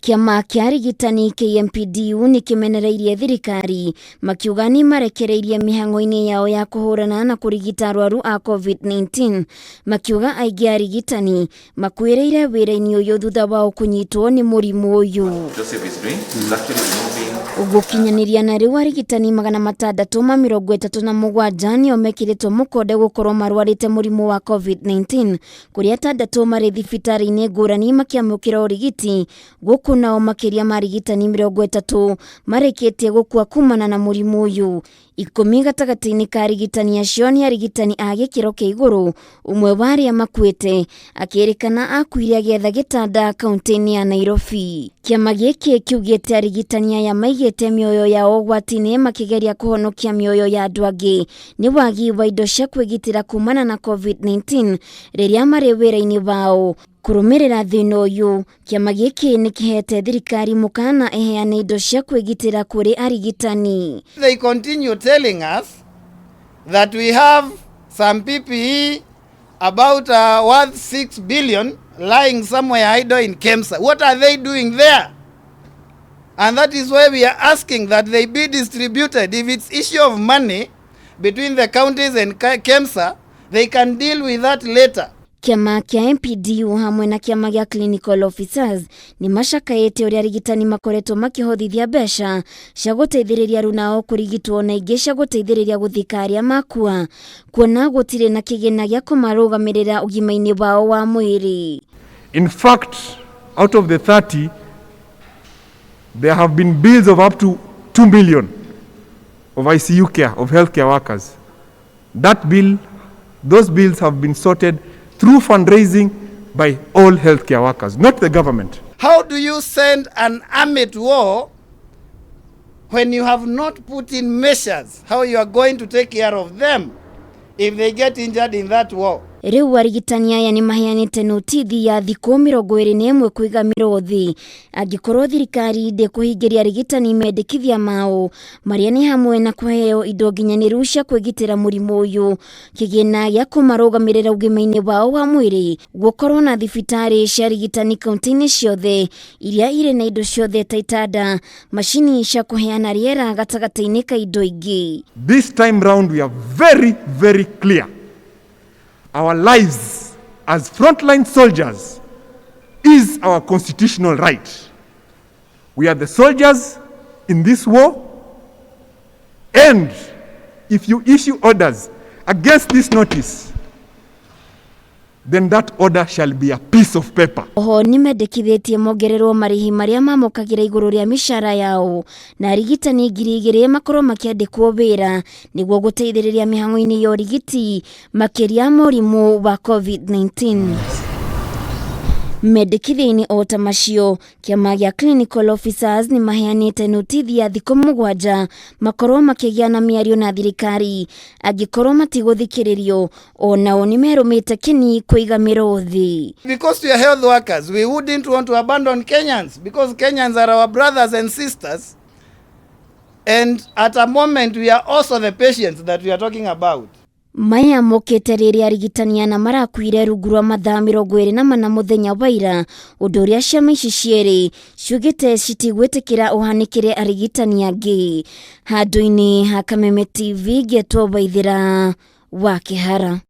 Kiama kia ARIGITANI KMPDU nikimenereirie thirikari makiuga ni marekereirie mihango-ini yao ya kuhurana na kurigita arwaru a COVID-19. Makiuga aingi ARIGITANI makuireire wira-ini uyu thutha wao kunyitwo ni murimu uyu. Gukirira na riu ARIGITANI 637 nio mekiritwo mukode gukorwo marwarite murimu wa COVID-19 kuria 6 mari thibitari-ini ngurani makiamukira urigiti guku nao makiria ma ARIGITANI 30 marikitie gukua kumana na murimu uyu. 10 gatagati-ini ka ARIGITANI acio ni ARIGITANI a gikiro kia iguru, umwe wa aria makuite akirikana akuire agetha gitanda kaunti-ini ya Nairobi. Kiama giki kiugite ARIGITANI aya maigite mioyo yao ũgwati-ini makigeria kuhonokia mioyo ya andu angi ni wagi wa indo cia kwigitira kumana na COVID-19 riria mari wira-ini wao. Kurumirira thina uyu, kiama giki nikihete thirikari mukana iheane indo cia kwigitira kuri ARIGITANI. They continue telling us that we have some PPE about worth 6 billion lying somewhere idle in KEMSA. What are they doing there? And that is why we are asking that they be distributed. If it's issue of money between the counties and KEMSA, they can deal with that later. Kiama kia KMPDU hamwe na kiama gia clinical officers ni mashakaite uria ARIGITANI makoretwo makihothithia mbeca cia guteithiriria runao kurigitwo na ingi cia guteithiriria guthika aria makua, kuona gutire na kigina gia kumarugamirira ugima-ini wao wa mwiri. In fact, out of the 30, there have been bills of up to 2 million of ICU care, of healthcare workers. Those bills have been sorted through fundraising by all healthcare workers, not the government. How do you send an army to war when you have not put in measures how you are going to take care of them if they get injured in that war? Riu ARIGITANI aya ni maheanite nutithi ya thiku 21 kuigamirwo thi angikorwo thirikari ndi kuhingiria ARIGITANI mendikithia mao maria ni hamwe na kuheo indo nginyaniru cia kwigitira murimu uyu, kigina gia kumarugamirira ugima-ini wao wa mwiri, gukorwo na thibitari cia ARIGITANI kaunti-ini ciothe iria iri na indo ciothe ta itanda, mashini cia kuheana riera gatagati-ini ka indo ingi. This time round we are very, very clear. Our lives as frontline soldiers is our constitutional right. We are the soldiers in this war, and if you issue orders against this notice, then that order shall be a piece of paper. Oho ni mendikithĩtie mongererwo marihi maria mamokagira iguru ria mishara yao na ARIGITANI 2,000 makorwo makiandikwo wira niguo guteithiriria mihango-ini ya urigiti makiria murimu wa COVID-19. Mendikithia-ini o ta macio, kiama gia clinical officers ni maheanite nutithi ya thiku 7 makorwo makigia na miario na thirikari angikorwo matiguthikiririo, onao ni merumite kini kuigamiro thi. Because we are health workers, we wouldn't want to abandon Kenyans because Kenyans are our brothers and sisters, and at a moment we are also the patients that we are talking about. Maya mokete riria ARIGITANI ana marakuire rungu rwa mathaa 24 muthenya wa ira, undu uria ciama ici cieri ciugite citigwitikira uhanikire ARIGITANI angi. Handu-ini ha Kameme TV getwo Baithira wa Kihara.